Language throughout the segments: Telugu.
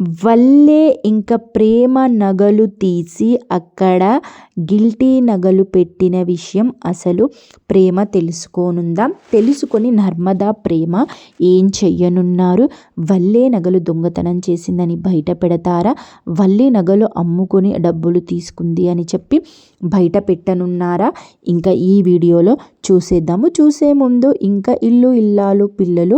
వల్లే ఇంకా ప్రేమ నగలు తీసి అక్కడ గిల్టీ నగలు పెట్టిన విషయం అసలు ప్రేమ తెలుసుకోనుందా? తెలుసుకొని నర్మదా ప్రేమ ఏం చెయ్యనున్నారు? వల్లే నగలు దొంగతనం చేసిందని బయట పెడతారా? వల్లే నగలు అమ్ముకొని డబ్బులు తీసుకుంది అని చెప్పి బయట పెట్టనున్నారా? ఇంకా ఈ వీడియోలో చూసేద్దాము. చూసే ముందు ఇంకా ఇల్లు ఇల్లాలు పిల్లలు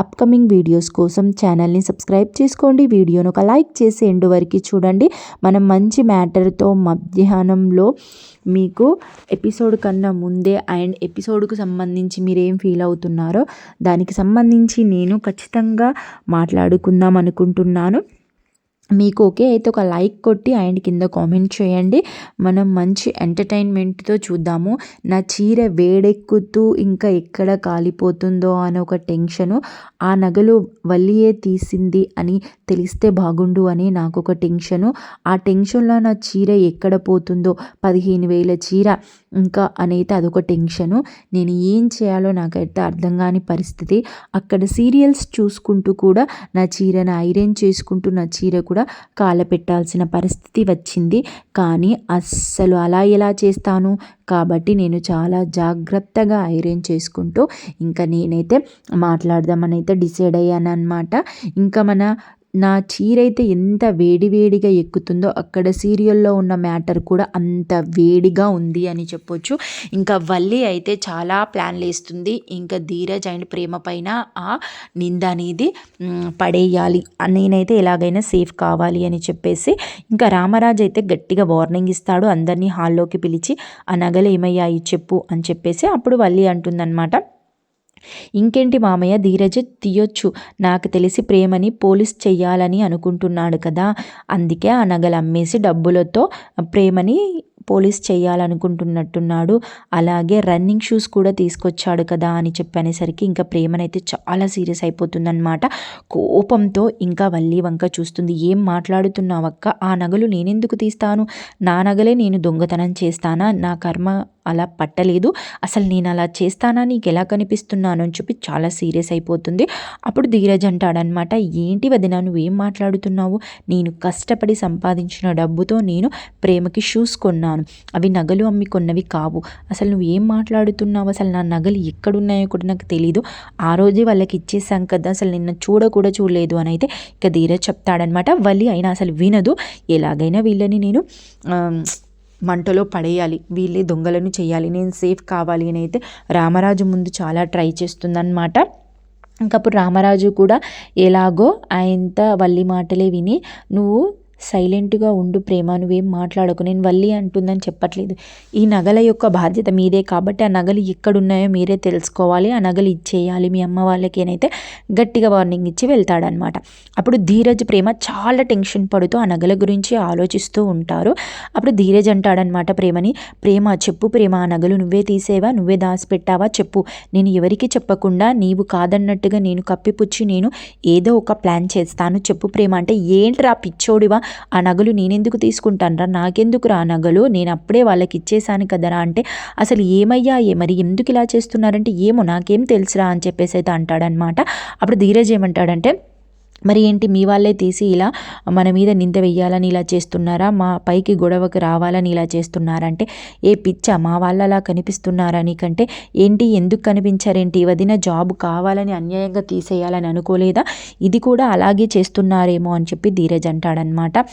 అప్కమింగ్ వీడియోస్ కోసం ఛానల్ని సబ్స్క్రైబ్ చేసుకోండి. వీడియోను ఒక లైక్ చేసి ఎండ్ వరకు చూడండి. మనం మంచి మ్యాటర్తో మధ్యాహ్నంలో మీకు ఎపిసోడ్ కన్నా ముందే అండ్ ఎపిసోడ్కు సంబంధించి మీరేం ఫీల్ అవుతున్నారో దానికి సంబంధించి నేను ఖచ్చితంగా మాట్లాడుకుందాం అనుకుంటున్నాను. మీకు ఓకే అయితే ఒక లైక్ కొట్టి అండ్ కింద కామెంట్ చేయండి. మనం మంచి ఎంటర్టైన్మెంట్తో చూద్దాము. నా చీర వేడెక్కుతూ ఇంకా ఎక్కడ కాలిపోతుందో అని ఒక టెన్షను, ఆ నగలు వల్లియే తీసింది అని తెలిస్తే బాగుండు అని నాకు ఒక టెన్షను. ఆ టెన్షన్లో నా చీర ఎక్కడ పోతుందో 15,000 చీర ఇంకా అనేది అదొక టెన్షను. నేను ఏం చేయాలో నాకైతే అర్థం కాని పరిస్థితి. అక్కడ సీరియల్స్ చూసుకుంటూ కూడా నా చీరను ఐరన్ చేసుకుంటూ నా చీర కూడా కాలపెట్టాల్సిన పరిస్థితి వచ్చింది. కానీ అస్సలు అలా ఎలా చేస్తాను కాబట్టి నేను చాలా జాగ్రత్తగా ఐరన్ చేసుకుంటూ ఇంకా నేనైతే మాట్లాడదామని అయితే డిసైడ్ అయ్యాను అనమాట. ఇంకా నా చీర అయితే ఎంత వేడిగా ఎక్కుతుందో అక్కడ సీరియల్లో ఉన్న మ్యాటర్ కూడా అంత వేడిగా ఉంది అని చెప్పొచ్చు. ఇంకా వల్లి అయితే చాలా ప్లాన్లు వేస్తుంది. ఇంకా ధీరజ్ అండ్ ప్రేమ పైన ఆ నింద అనేది పడేయాలి, నేనైతే ఎలాగైనా సేఫ్ కావాలి అని చెప్పేసి ఇంకా రామరాజు అయితే గట్టిగా వార్నింగ్ ఇస్తాడు. అందరినీ హాల్లోకి పిలిచి ఆ నగలు ఏమయ్యాయి చెప్పు అని చెప్పేసి అప్పుడు వల్లి అంటుందన్నమాట, ఇంకేంటి మామయ్య, ధీరజ్ తీయొచ్చు, నాకు తెలిసి ప్రేమని పోలీస్ చెయ్యాలని అనుకుంటున్నాడు కదా, అందుకే ఆ నగలు అమ్మేసి డబ్బులతో ప్రేమని పోలీస్ చేయాలనుకుంటున్నట్టున్నాడు, అలాగే రన్నింగ్ షూస్ కూడా తీసుకొచ్చాడు కదా అని చెప్పనేసరికి ఇంకా ప్రేమనైతే చాలా సీరియస్ అయిపోతుందన్నమాట. కోపంతో ఇంకా వల్లి వంక చూస్తుంది. ఏం మాట్లాడుతున్నావక్క, ఆ నగలు నేనెందుకు తీస్తాను, నా నగలే నేను దొంగతనం చేస్తానా, నా కర్మ అలా పట్టలేదు, అసలు నేను అలా చేస్తానా, నీకు ఎలా కనిపిస్తున్నాను అని చెప్పి చాలా సీరియస్ అయిపోతుంది. అప్పుడు ధీరజ్ అంటాడనమాట, ఏంటి వదిన నువ్వేం మాట్లాడుతున్నావు, నేను కష్టపడి సంపాదించిన డబ్బుతో నేను ప్రేమకి షూస్ కొన్నాను, అవి నగలు అమ్మి కొన్నవి కావు, అసలు నువ్వు ఏం మాట్లాడుతున్నావు, అసలు నా నగలు ఎక్కడున్నాయో కూడా నాకు తెలీదు, ఆ రోజే వాళ్ళకి ఇచ్చేసాం కదా, అసలు నిన్న కూడా చూడలేదు అని అయితే ఇక ధీరజ్ చెప్తాడనమాట. వల్లి అయినా అసలు వినదు. ఎలాగైనా వీళ్ళని నేను మంటలో పడేయాలి, వీళ్ళే దొంగలను చేయాలి, నేను సేఫ్ కావాలి అని అయితే రామరాజు ముందు చాలా ట్రై చేస్తుందన్నమాట. ఇంకప్పుడు రామరాజు కూడా ఎలాగో ఆయనత వల్లి మాటలే విని, నువ్వు సైలెంట్గా ఉండు ప్రేమ, నువ్వేం మాట్లాడకు, నేను వల్లి అంటుందని చెప్పట్లేదు, ఈ నగల యొక్క బాధ్యత మీదే కాబట్టి ఆ నగలు ఎక్కడున్నాయో మీరే తెలుసుకోవాలి, ఆ నగలు ఇచ్చేయాలి మీ అమ్మ వాళ్ళకి అయితే గట్టిగా వార్నింగ్ ఇచ్చి వెళ్తాడనమాట. అప్పుడు ధీరజ్ ప్రేమ చాలా టెన్షన్ పడుతూ ఆ నగల గురించి ఆలోచిస్తూ ఉంటారు. అప్పుడు ధీరజ్ అంటాడనమాట ప్రేమని, ప్రేమ చెప్పు ప్రేమ, ఆ నగలు నువ్వే తీసేవా, నువ్వే దాచిపెట్టావా చెప్పు, నేను ఎవరికి చెప్పకుండా నీవు కాదన్నట్టుగా నేను కప్పిపుచ్చి నేను ఏదో ఒక ప్లాన్ చేస్తాను చెప్పు ప్రేమ అంటే, ఏంట్రా పిచ్చోడివా, ఆ నగలు నేనెందుకు తీసుకుంటానరా, నాకెందుకురా ఆ నగలు, నేను అప్పుడే వాళ్ళకి ఇచ్చేసాను కదరా అంటే, అసలు ఏమయ్యాయే మరి ఎందుకు ఇలా చేస్తున్నారంటే, ఏమో నాకేం తెలుసురా అని చెప్పేసి అయితే అంటాడనమాట. అప్పుడు ధీరజ్ ఏమంటాడంటే, మరి ఏంటి మీ వాళ్ళే తీసి ఇలా మన మీద నింద వెయ్యాలని ఇలా చేస్తున్నారా, మా పైకి గొడవకు రావాలని ఇలా చేస్తున్నారంటే, ఏ పిచ్చ మా వాళ్ళలా కనిపిస్తున్నారా నీకంటే, ఏంటి ఎందుకు కనిపించారేంటి, వదిన జాబ్ కావాలని అన్యాయంగా తీసేయాలని అనుకోలేదా, ఇది కూడా అలాగే చేస్తున్నారేమో అని చెప్పి ధీరజ్ అంటాడనమాట.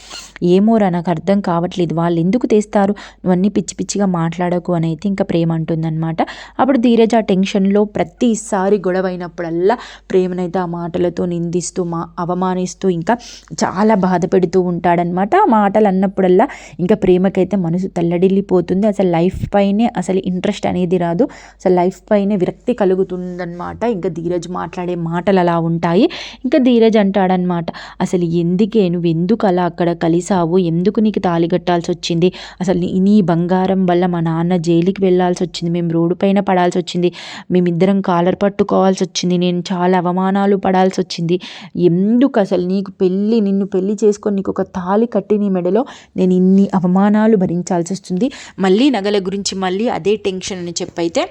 ఏమోరా నాకు అర్థం కావట్లేదు, వాళ్ళు ఎందుకు తీస్తారు, నువ్వన్నీ పిచ్చిగా మాట్లాడకు అని అయితే ఇంకా ప్రేమ అంటుందన్నమాట. అప్పుడు ధీరజ్ ఆ టెన్షన్లో ప్రతిసారి గొడవ అయినప్పుడల్లా ప్రేమనైతే ఆ మాటలతో నిందిస్తూ అవమానిస్తూ ఇంకా చాలా బాధ పెడుతూ ఉంటాడనమాట. ఆ మాటలు అన్నప్పుడల్లా ఇంకా ప్రేమకైతే మనసు తల్లడిల్లిపోతుంది. అసలు లైఫ్ పైనే అసలు ఇంట్రెస్ట్ అనేది రాదు, అసలు లైఫ్ పైనే విరక్తి కలుగుతుందన్నమాట. ఇంకా ధీరజ్ మాట్లాడే మాటలు అలా ఉంటాయి. ఇంకా ధీరజ్ అంటాడనమాట, అసలు నువ్వు ఎందుకు అలా అక్కడ కలిసావు, ఎందుకు నీకు తాళి కట్టాల్సి వచ్చింది, అసలు నీ బంగారం వల్ల మా నాన్న జైలుకి వెళ్ళాల్సి వచ్చింది, మేము రోడ్డు పైన పడాల్సి వచ్చింది, మేమిద్దరం కాలర్ పట్టుకోవాల్సి వచ్చింది, నేను చాలా అవమానాలు పడాల్సి వచ్చింది, ఎందుకు అసలు నిన్ను పెళ్లి చేసుకొని నీకు ఒక తాళి కట్టి నీ మెడలో నేను ఇన్ని అవమానాలు భరించాల్సి వస్తుంది, మళ్ళీ నగల గురించి మళ్ళీ అదే టెన్షన్ అని చెప్పైతే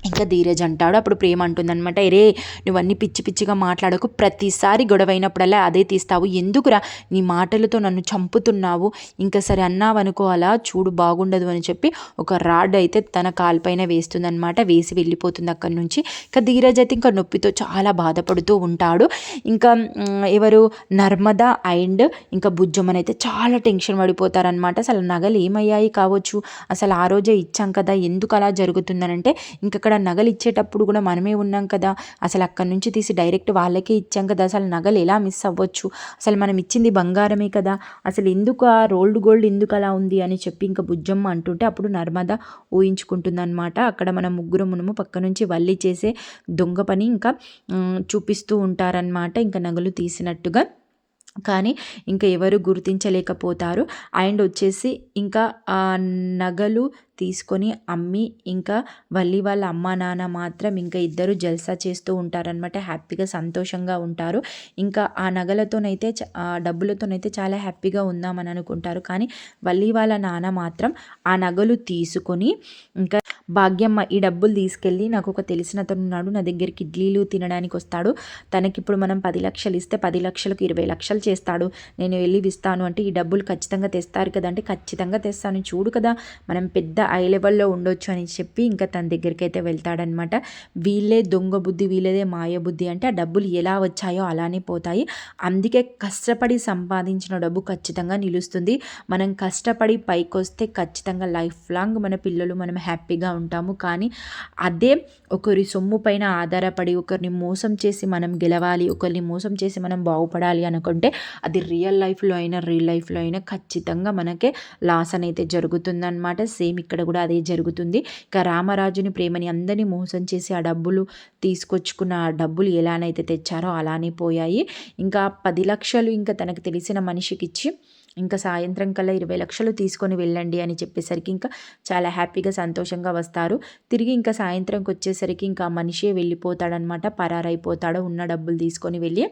ఇంకా ధీరజ్ అంటాడు. అప్పుడు ప్రేమ అంటుందన్నమాట, రే నువ్వన్నీ పిచ్చి పిచ్చిగా మాట్లాడకు, ప్రతిసారి గొడవైనప్పుడల్లా అదే తీస్తావు, ఎందుకురా నీ మాటలతో నన్ను చంపుతున్నావు, ఇంకా సరే అన్నావనుకో అలా చూడు బాగుండదు అని చెప్పి ఒక రాడ్ అయితే తన కాలుపైన వేస్తుందన్నమాట. వేసి వెళ్ళిపోతుంది అక్కడి నుంచి. ఇంకా ధీరజ్ అయితే ఇంకా నొప్పితో చాలా బాధపడుతూ ఉంటాడు. ఇంకా ఎవరు నర్మదా అండ్ ఇంకా బుజ్జమ్మనైతే చాలా టెన్షన్ పడిపోతారనమాట. అసలు నగలు ఏమయ్యాయి కావచ్చు, అసలు ఆ రోజే ఇచ్చాం కదా, ఎందుకు అలా జరుగుతుందనంటే ఇంకక్కడ నగలు ఇచ్చేటప్పుడు కూడా మనమే ఉన్నాం కదా, అసలు అక్కడి నుంచి తీసి డైరెక్ట్ వాళ్ళకే ఇచ్చాం కదా, అసలు నగలు ఎలా మిస్ అవ్వచ్చు, అసలు మనం ఇచ్చింది బంగారమే కదా, అసలు ఎందుకు ఆ రోల్డ్ గోల్డ్ ఎందుకు అలా ఉంది అని చెప్పి ఇంకా బుజ్జమ్మ అంటుంటే అప్పుడు నర్మద ఊహించుకుంటుందన్నమాట. అక్కడ మన ముగ్గురమునము పక్క నుంచి వల్లి చేసే దొంగ పని ఇంకా చూపిస్తూ ఉంటారనమాట, ఇంకా నగలు తీసినట్టుగా. కానీ ఇంకా ఎవరు గుర్తించలేకపోతారు. అండ్ వచ్చేసి ఇంకా ఆ నగలు తీసుకొని అమ్మి ఇంకా వల్లి వాళ్ళ అమ్మ నాన్న మాత్రం ఇంకా ఇద్దరు జల్సా చేస్తూ ఉంటారనమాట, హ్యాపీగా సంతోషంగా ఉంటారు. ఇంకా ఆ నగలతోనైతే ఆ డబ్బులతోనైతే చాలా హ్యాపీగా ఉందామని అనుకుంటారు. కానీ వల్లి వాళ్ళ నాన్న మాత్రం ఆ నగలు తీసుకొని ఇంకా భాగ్యమ్మ ఈ డబ్బులు తీసుకెళ్ళి నాకు ఒక తెలిసిన అతను ఉన్నాడు, నా దగ్గరికి ఇడ్లీలు తినడానికి వస్తాడు, తనకిప్పుడు మనం 10 లక్షలు ఇస్తే 10 లక్షలకు 20 లక్షలు చేస్తాడు, నేను వెళ్ళి ఇస్తాను అంటే ఈ డబ్బులు ఖచ్చితంగా తెస్తారు కదా అంటే ఖచ్చితంగా తెస్తాను, చూడు కదా మనం పెద్ద హై లెవెల్లో ఉండొచ్చు అని చెప్పి ఇంకా తన దగ్గరికి అయితే వెళ్తాడనమాట. వీళ్ళే దొంగ బుద్ధి, వీళ్ళదే మాయ బుద్ధి అంటే ఆ డబ్బులు ఎలా వచ్చాయో అలానే పోతాయి, అందుకే కష్టపడి సంపాదించిన డబ్బు ఖచ్చితంగా నిలుస్తుంది, మనం కష్టపడి పైకి వస్తే ఖచ్చితంగా లైఫ్ లాంగ్ మన పిల్లలు మనం హ్యాపీగా ఉంటాము. కానీ అదే ఒకరి సొమ్ము పైన ఆధారపడి ఒకరిని మోసం చేసి మనం గెలవాలి, ఒకరిని మోసం చేసి మనం బాగుపడాలి అనుకుంటే అది రియల్ లైఫ్లో అయినా రియల్ లైఫ్లో అయినా ఖచ్చితంగా మనకే లాస్ అనేది జరుగుతుందన్నమాట. సేమ్ ఇక్కడ కూడా అదే జరుగుతుంది. ఇక రామరాజుని ప్రేమని అందరినీ మోసం చేసి ఆ డబ్బులు తీసుకొచ్చుకున్న ఆ డబ్బులు ఎలానైతే తెచ్చారో అలానే పోయాయి. ఇంకా 10 లక్షలు ఇంకా తనకు తెలిసిన మనిషికి ఇచ్చి ఇంకా సాయంత్రం కల్లా 20 లక్షలు తీసుకొని వెళ్ళండి అని చెప్పేసరికి ఇంకా చాలా హ్యాపీగా సంతోషంగా వస్తారు. తిరిగి ఇంకా సాయంత్రంకి వచ్చేసరికి ఇంకా మనిషే వెళ్ళిపోతాడనమాట, పరారైపోతాడు ఉన్న డబ్బులు తీసుకొని వెళ్ళి.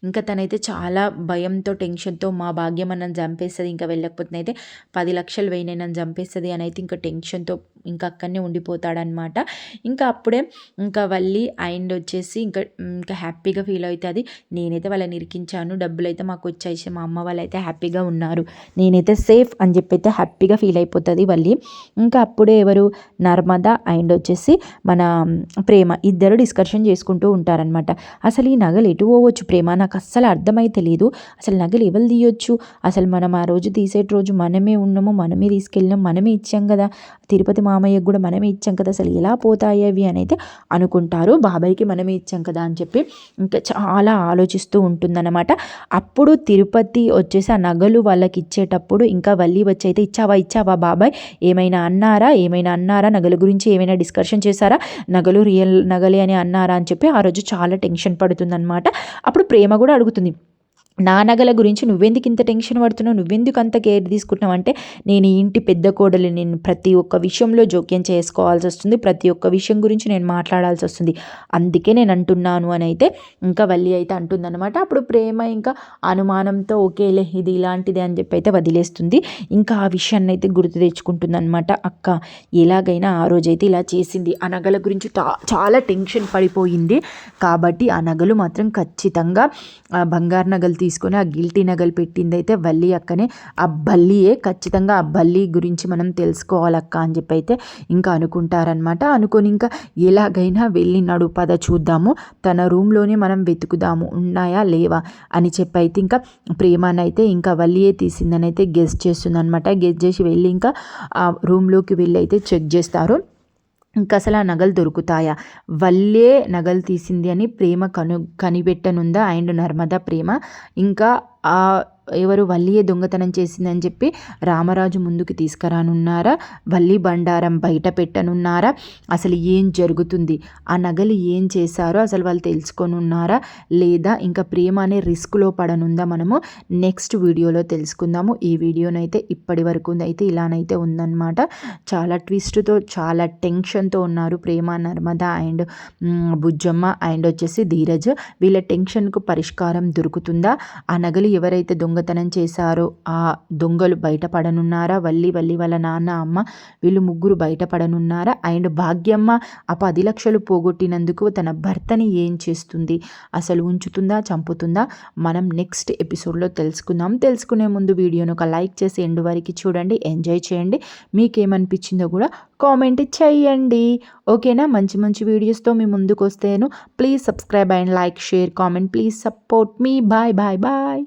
ఇంకా తనైతే చాలా భయంతో టెన్షన్తో మా భాగ్యం నన్ను చంపేస్తుంది, ఇంకా వెళ్ళకపోతే అయితే 10 లక్షలు వెయ్యి నన్ను చంపేస్తుంది అని అయితే ఇంకా టెన్షన్తో ఇంకా అక్కడనే ఉండిపోతాడనమాట. ఇంకా అప్పుడే ఇంకా వల్లి అండ్ వచ్చేసి ఇంకా ఇంకా హ్యాపీగా ఫీల్ అవుతుంది, నేనైతే వాళ్ళని ఇరికించాను, డబ్బులు అయితే మాకు వచ్చేసి మా అమ్మ వాళ్ళు అయితే హ్యాపీగా ఉన్నారు, నేనైతే సేఫ్ అని చెప్పి అయితే హ్యాపీగా ఫీల్ అయిపోతుంది వల్లి. ఇంకా అప్పుడే ఎవరు నర్మద అండ్ వచ్చేసి మన ప్రేమ ఇద్దరు డిస్కషన్ చేసుకుంటూ ఉంటారనమాట. అసలు ఈ నగలు ఎటు పోవచ్చు ప్రేమ, నాకు అస్సలు అర్థమై తెలియదు, అసలు నగలు ఎవరు తీయొచ్చు, అసలు మనం ఆ రోజు తీసేటి రోజు మనమే ఉన్నాము, మనమే తీసుకెళ్ళినాం, మనమే ఇచ్చాం కదా, తిరుపతి మామయ్యకు కూడా మనమే ఇచ్చాం కదా, అసలు ఎలా పోతాయి అవి అని అయితే అనుకుంటారు. బాబాయ్కి మనమే ఇచ్చాం కదా అని చెప్పి ఇంకా చాలా ఆలోచిస్తూ ఉంటుందన్నమాట. అప్పుడు తిరుపతి వచ్చేసి ఆ నగలు వాళ్ళకి ఇచ్చేటప్పుడు ఇంకా వల్లి వచ్చి అయితే ఇచ్చావా బాబాయ్, ఏమైనా అన్నారా నగల గురించి ఏమైనా డిస్కషన్ చేశారా, నగలు రియల్ నగలే అని అన్నారా అని చెప్పి ఆ రోజు చాలా టెన్షన్ పడుతుందన్నమాట. అప్పుడు ప్రేమ కూడా అడుగుతుంది, నా నగల గురించి నువ్వెందుకు ఇంత టెన్షన్ పడుతున్నావు, నువ్వెందుకు అంత కేర్ తీసుకుంటున్నావు అంటే, నేను ఈ ఇంటి పెద్ద కోడలు, నేను ప్రతి ఒక్క విషయంలో జోక్యం చేసుకోవాల్సి వస్తుంది, ప్రతి ఒక్క విషయం గురించి నేను మాట్లాడాల్సి వస్తుంది, అందుకే నేను అంటున్నాను అని అయితే ఇంకా వల్లి అయితే అంటుందన్నమాట. అప్పుడు ప్రేమ ఇంకా అనుమానంతో ఓకేలే ఇది ఇలాంటిదే అని చెప్పి అయితే వదిలేస్తుంది. ఇంకా ఆ విషయాన్ని అయితే గుర్తు తెచ్చుకుంటుంది అనమాట. అక్క ఎలాగైనా ఆ రోజైతే ఇలా చేసింది, ఆ నగల గురించి చాలా టెన్షన్ పడిపోయింది కాబట్టి ఆ నగలు మాత్రం ఖచ్చితంగా బంగారు నగలు తీసుకొని ఆ గిల్టీ నగలు పెట్టింది అయితే వల్లి అక్కనే, ఆ బల్లియే, ఖచ్చితంగా ఆ బల్లి గురించి మనం తెలుసుకోవాలక్క అని చెప్పి అయితే ఇంకా అనుకుంటారనమాట. అనుకొని ఇంకా ఎలాగైనా వెళ్ళి నడు పద చూద్దాము, తన రూమ్లోనే మనం వెతుకుదాము ఉన్నాయా లేవా అని చెప్పి అయితే ఇంకా ప్రేమనైతే ఇంకా వల్లియే తీసిందని అయితే గెస్ చేస్తుంది అనమాట. గెస్ చేసి వెళ్ళి ఇంకా ఆ రూమ్లోకి వెళ్ళి అయితే చెక్ చేస్తారు. ఇంకా అసలు ఆ నగలు దొరుకుతాయా, వల్లే నగలు తీసింది అని ప్రేమ కనిపెట్టనుందా అండ్ నర్మదా ప్రేమ ఇంకా ఆ ఎవరు వల్లియే దొంగతనం చేసిందని చెప్పి రామరాజు ముందుకు తీసుకురానున్నారా, వల్లి బండారం బయట పెట్టనున్నారా, అసలు ఏం జరుగుతుంది, ఆ నగలు ఏం చేశారో అసలు వాళ్ళు తెలుసుకొని ఉన్నారా లేదా, ఇంకా ప్రేమ అనే రిస్క్లో పడనుందా, మనము నెక్స్ట్ వీడియోలో తెలుసుకుందాము. ఈ వీడియోనైతే ఇప్పటి వరకు అయితే ఇలానైతే ఉందన్నమాట. చాలా ట్విస్ట్తో చాలా టెన్షన్తో ఉన్నారు ప్రేమ, నర్మదా అండ్ బుజ్జమ్మ అండ్ వచ్చేసి ధీరజ్. వీళ్ళ టెన్షన్కు పరిష్కారం దొరుకుతుందా, ఆ నగలు ఎవరైతే దొంగతనం చేశారో ఆ దొంగలు బయటపడనున్నారా? వల్లి వాళ్ళ నాన్న అమ్మ వీళ్ళు ముగ్గురు బయటపడనున్నారా? అండ్ భాగ్యమ్మ ఆ 10 లక్షలు పోగొట్టినందుకు తన భర్తని ఏం చేస్తుంది? అసలు ఉంచుతుందా, చంపుతుందా? మనం నెక్స్ట్ ఎపిసోడ్లో తెలుసుకుందాం. తెలుసుకునే ముందు వీడియోను ఒక లైక్ చేసి ఎండ్ వరకు చూడండి, ఎంజాయ్ చేయండి. మీకేమనిపించిందో కూడా కామెంట్ చేయండి. ఓకేనా? మంచి మంచి వీడియోస్తో మీ ముందుకు వస్తేను. Please subscribe and like, share, comment. Please support me. Bye bye bye.